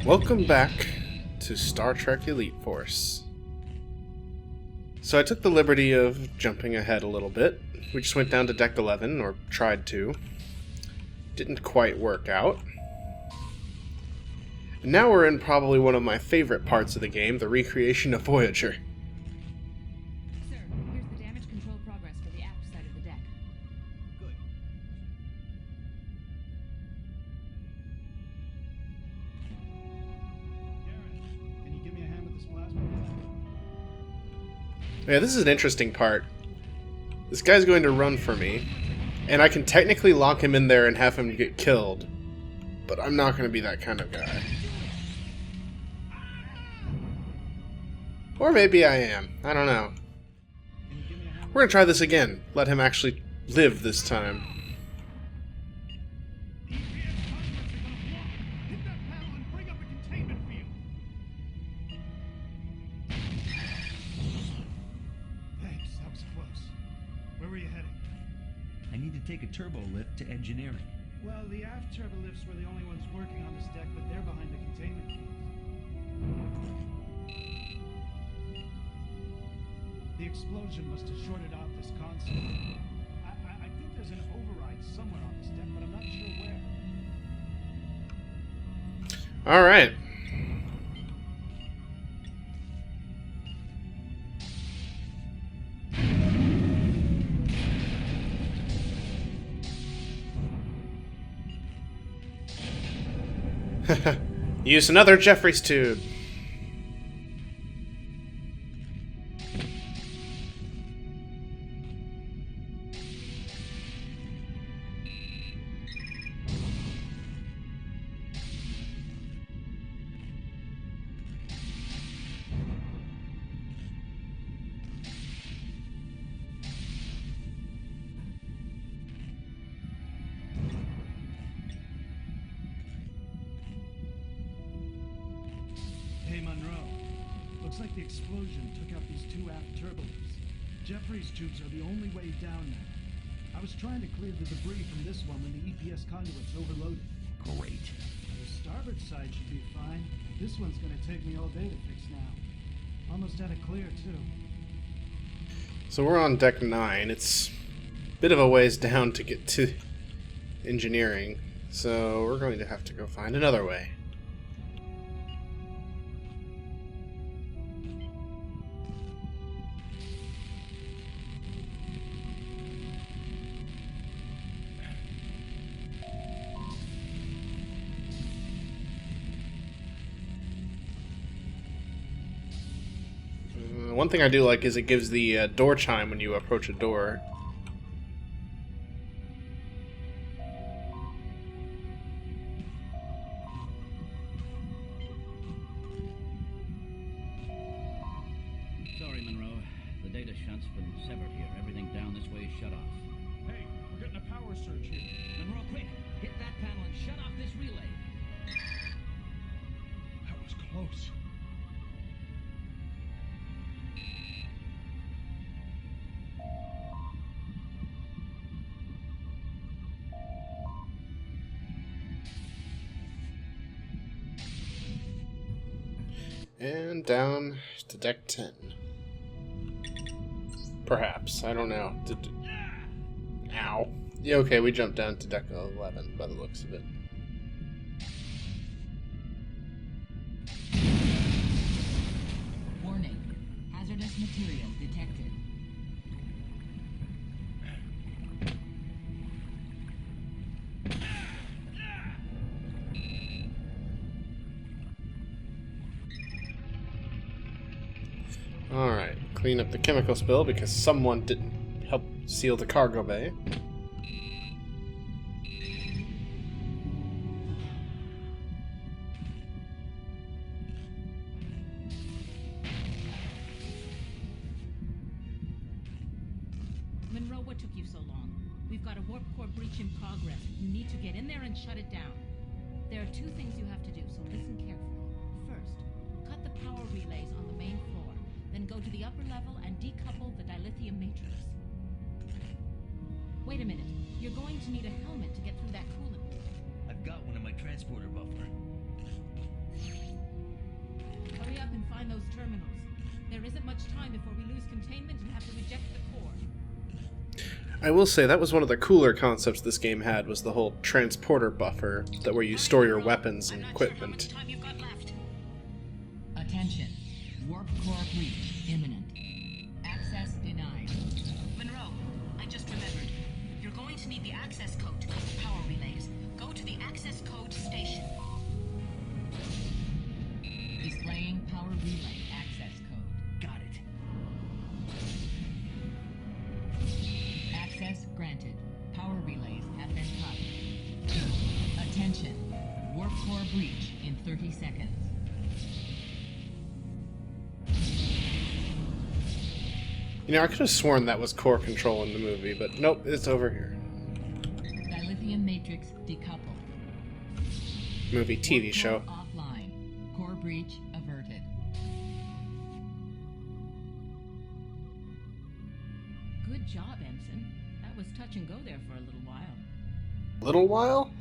Welcome back to Star Trek Elite Force. So I took the liberty of jumping ahead a little bit. We just went down to Deck 11, or tried to. Didn't quite work out. And now we're in probably one of my favorite parts of the game, the recreation of Voyager. Sir, here's the damage control progress for the aft side of the deck. Good. Darren, can you give me a hand with this plasma? Yeah, this is an interesting part. This guy's going to run for me, and I can technically lock him in there and have him get killed, but I'm not going to be that kind of guy. Or maybe I am. I don't know. We're going to try this again. Let him actually live this time. Thanks, that was close. Where were you heading? I need to take a turbo lift to engineering. Well, the aft turbo lifts were the only ones working on this deck, but they're behind the containment field. The explosion must have shorted off this console. I think there's an override somewhere on this deck, but I'm not sure where. Alright. Use another Jeffrey's tube. Hey, Munro. Looks like the explosion took out these two aft turbo lifts. Jeffrey's tubes are the only way down now. I was trying to clear the debris from this one when the EPS conduit's overloaded. Great. The starboard side should be fine. This one's gonna take me all day to fix now. Almost had it clear, too. So we're on Deck 9. It's a bit of a ways down to get to engineering, so we're going to have to go find another way. One thing I do like is it gives the door chime when you approach a door. Sorry, Munro. The data shunt's been severed here. Everything down this way is shut off. Hey, we're getting a power surge here. Munro, quick! Hit that panel and shut off this relay. That was close. And down to Deck 10. Perhaps. I don't know. Ow. Yeah, okay, we jumped down to Deck 11 by the looks of it. Warning. Hazardous material detected. Alright, clean up the chemical spill because someone didn't help seal the cargo bay. Munro, what took you so long? We've got a warp core breach in progress. You need to get in there and shut it down. There are two things you have to do, so listen carefully. First, cut the power relays on the main floor. Then go to the upper level and decouple the dilithium matrix. Wait a minute. You're going to need a helmet to get through that coolant. I've got one in my transporter buffer. terminals. There isn't much time before we lose containment and have to reject the core. I will say that was one of the cooler concepts this game had, was the whole transporter buffer, that where you store your weapons and equipment. Time you've got left. Attention. Warp core breach imminent. Access denied. Munro, I just remembered. You're going to need the access code to code the power relays. Go to the access code station. Displaying power relay access code. Got it. Access granted. Power relays have been cut. Attention. Warp core breach in 30 seconds. You know, I could have sworn that was core control in the movie, but nope, it's over here. Dilithium matrix decoupled. Movie, TV Warp show. core offline. Core breach averted. Good job, Ensign. That was touch and go there for a little while. Little while?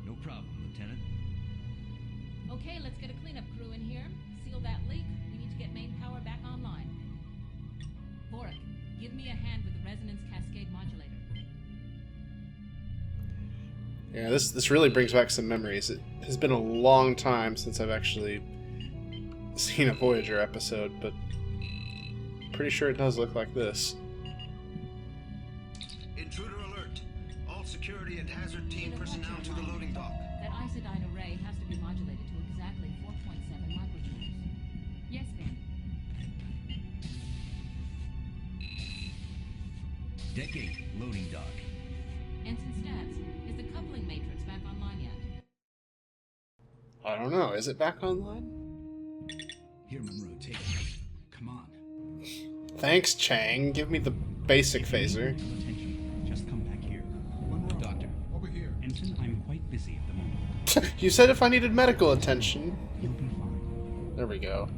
No problem, Lieutenant. Okay, let's get a cleanup crew in here. Seal that leak. We need to get main power back online. Vorik, give me a hand with the resonance cascade modulator. Yeah, this really brings back some memories. It has been a long time since I've actually seen a Voyager episode, but pretty sure it does look like this. Intruder alert! All security and hazard team personnel to the loading dock. That isodyne array has to be modulated to exactly 4.7 microjoules. Yes, ma'am. Deck 8, loading dock. Ensign Stats, is the coupling matrix back online yet? I don't know, is it back online? Here, Munro, take it. Come on. Thanks, Chang. Give me the basic phaser. Attention. Just come back here. Munro, Doctor. over here. Ensign, I'm quite busy at the moment. You said if I needed medical attention. You'll be fine. There we go.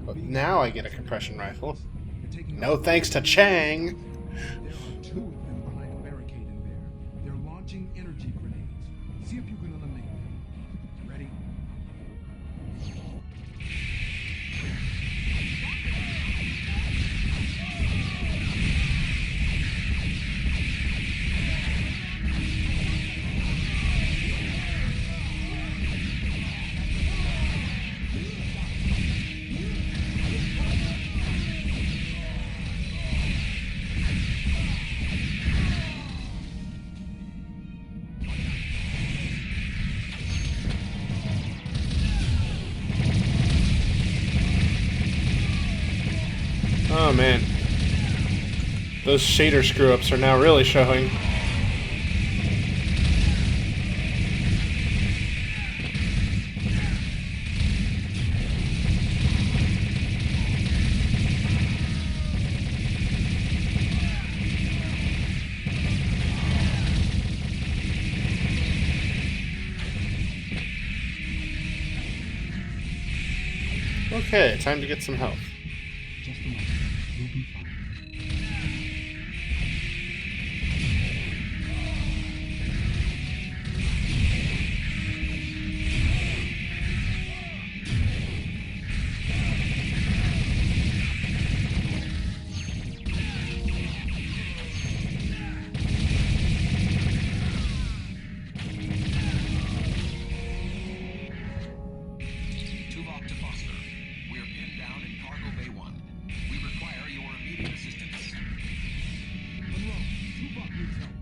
But now I get a compression rifle. You're taking No thanks to Chang. There are two of them behind a barricade in there. They're launching energy grenades. See if you can eliminate them. Ready? Oh man. Those shader screw-ups are now really showing. Okay, time to get some health. Just a moment. You'll be fine. Tuvok to Foster. We're pinned down in Cargo Bay 1. We require your immediate assistance. Munro, Tuvok needs help.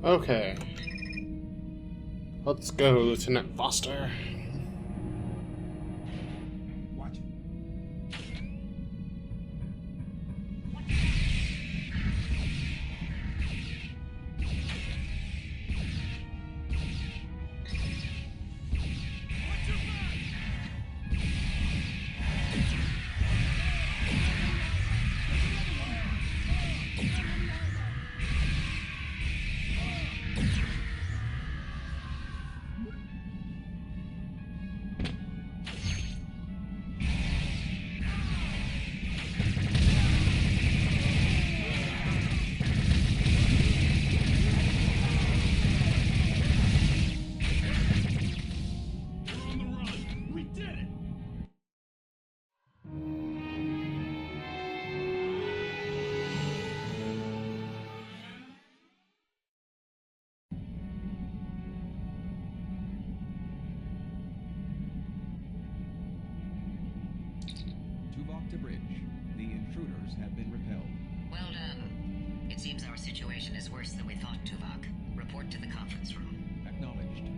Okay. Let's go, Lieutenant Foster. Watch it. bridge. The intruders have been repelled. Well done. It seems our situation is worse than we thought, Tuvok. Report to the conference room. Acknowledged.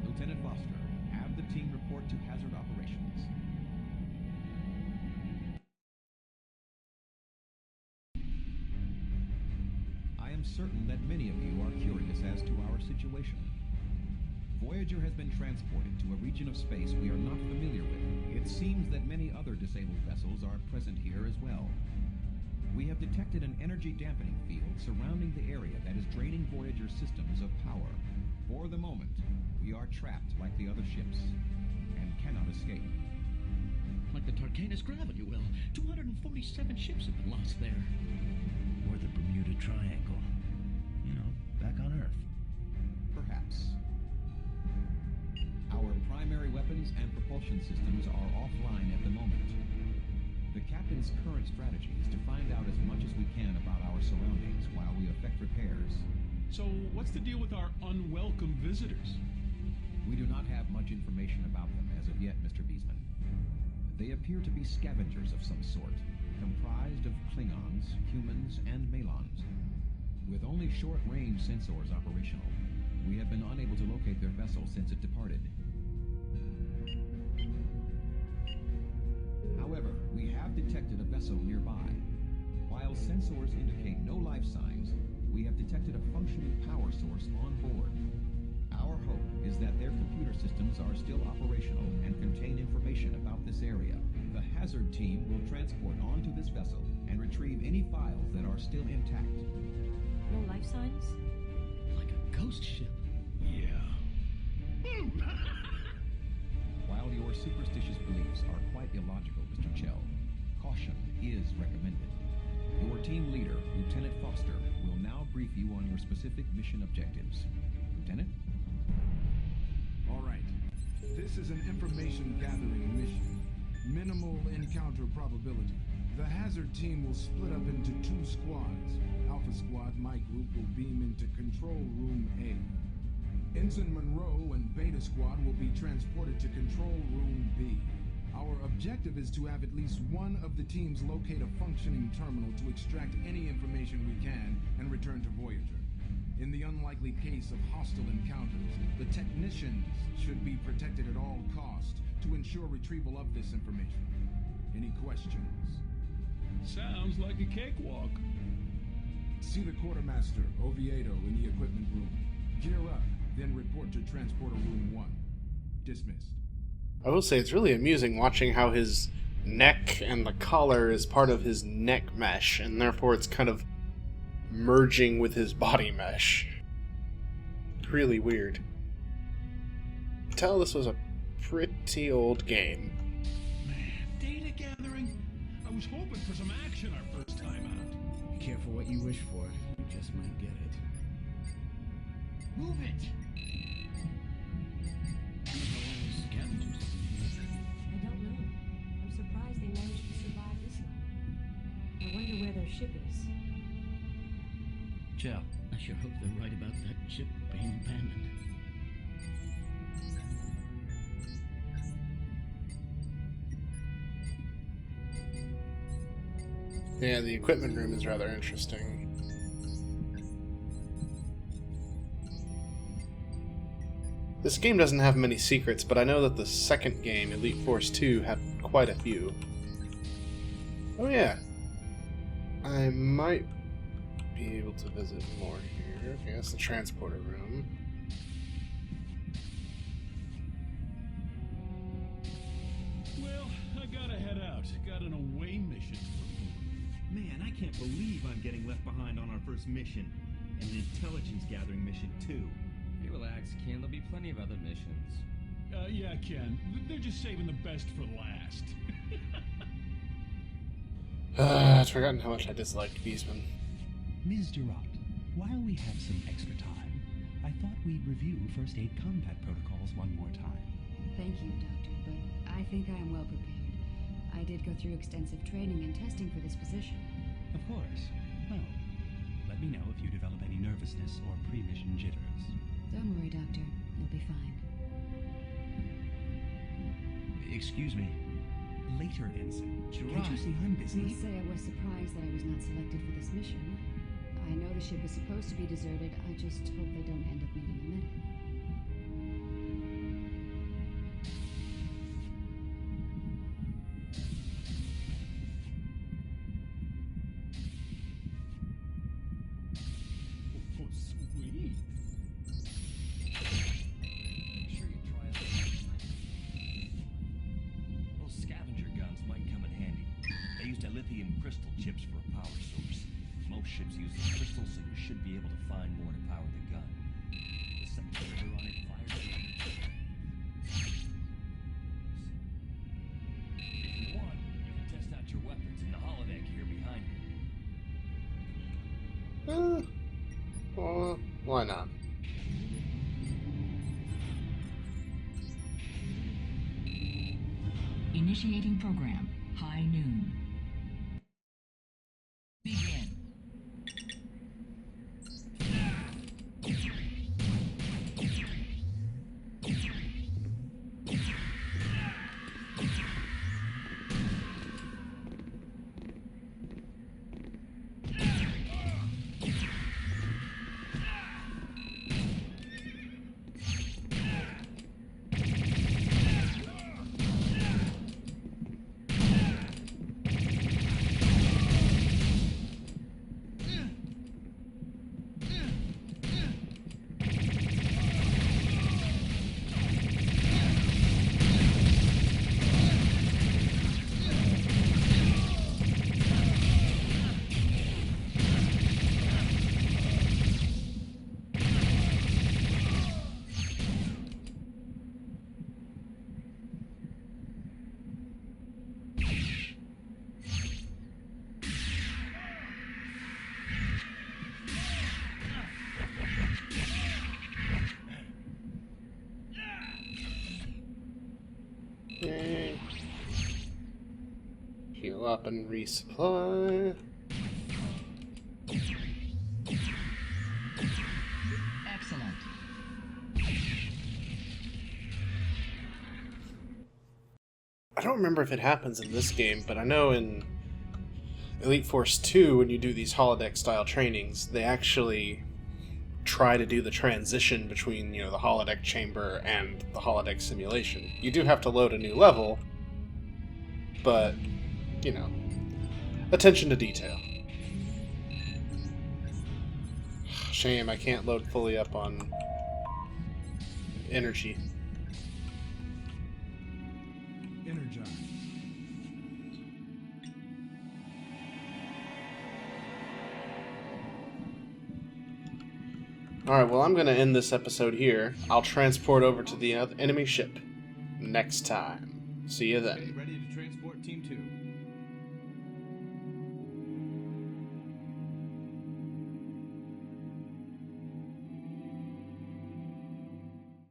Lieutenant Foster, have the team report to hazard operations. I am certain that many of you are curious as to our situation. Voyager has been transported to a region of space we are not familiar with. It seems that many other disabled vessels are present here as well. We have detected an energy dampening field surrounding the area that is draining Voyager's systems of power. For the moment, we are trapped like the other ships and cannot escape. Like the Tarkanus gravity well. 247 ships have been lost there. Or the Bermuda Triangle. You know, back on Earth. Perhaps. Our primary weapons and propulsion systems are offline at the moment. The captain's current strategy is to find out as much as we can about our surroundings while we effect repairs. So, what's the deal with our unwelcome visitors? We do not have much information about them as of yet, Mr. Beesman. They appear to be scavengers of some sort, comprised of Klingons, humans, and Malons. With only short-range sensors operational, we have been unable to locate their vessel since it departed. However, we have detected a vessel nearby. While sensors indicate no life signs, we have detected a functioning power source on board. Our hope is that their computer systems are still operational and contain information about this area. The hazard team will transport onto this vessel and retrieve any files that are still intact. No life signs? Like a ghost ship. Yeah. While your superstitious beliefs are quite illogical, Mr. Chell, caution is recommended. Your team leader, Lieutenant Foster, will now brief you on your specific mission objectives. Lieutenant? All right. This is an information gathering mission. Minimal encounter probability. The hazard team will split up into 2 squads. Alpha Squad, my group, will beam into Control Room A. Ensign Munro and Beta Squad will be transported to Control Room B. Our objective is to have at least one of the teams locate a functioning terminal to extract any information we can and return to Voyager. In the unlikely case of hostile encounters, the technicians should be protected at all costs to ensure retrieval of this information. Any questions? Sounds like a cakewalk. See the quartermaster, Oviedo, in the equipment room. Gear up, then report to Transporter Room 1. Dismissed. I will say it's really amusing watching how his neck and the collar is part of his neck mesh, and therefore it's kind of merging with his body mesh. Really weird. Tell this was a pretty old game. Man, data gathering? I was hoping for some action our first time out. Be careful what you wish for. You just might get it. Move it! Scavengers. I don't know. I'm surprised they managed to survive this long. I wonder where their ship is. Chell, I sure hope they're right about that ship being abandoned. Yeah, the equipment room is rather interesting. This game doesn't have many secrets, but I know that the second game, Elite Force 2, had quite a few. Oh yeah. I might be able to visit more here. Okay, that's the transporter room. Well, I gotta head out. Got an away mission. Man, I can't believe I'm getting left behind on our first mission. And an intelligence gathering mission, too. Hey, relax, Ken. There'll be plenty of other missions. Yeah, Ken. They're just saving the best for last. I'd forgotten how much I disliked Beesman. Ms. Durant, while we have some extra time, I thought we'd review first aid combat protocols one more time. Thank you, Doctor, but I think I am well prepared. I did go through extensive training and testing for this position. Of course. Well, let me know if you develop any nervousness or pre-mission jitters. Don't worry, Doctor. You'll be fine. Excuse me. Later, Ensign. Can't Gerard. you see I'm I busy? must say I was surprised that I was not selected for this mission. I know the ship is supposed to be deserted. I just hope they don't end up needing a medic. Oh, sweet. Make sure you try out those scavenger guns might come in handy. They used a lithium crystal chips for a power source. Most ships use the crystals, so you should be able to find more to power the gun. The second trigger on it fires. If you want, you can test out your weapons in the holodeck here behind me. Well, why not? Initiating program. High noon. Begin. Okay. Heal up and resupply. Excellent. I don't remember if it happens in this game, but I know in Elite Force 2, when you do these holodeck-style trainings, they actually try to do the transition between, you know, the holodeck chamber and the holodeck simulation. You do have to load a new level, but, you know, attention to detail. Shame I can't load fully up on energy. Energize. Alright, well, I'm going to end this episode here. I'll transport over to the enemy ship next time. See you then. Okay, ready to transport Team 2.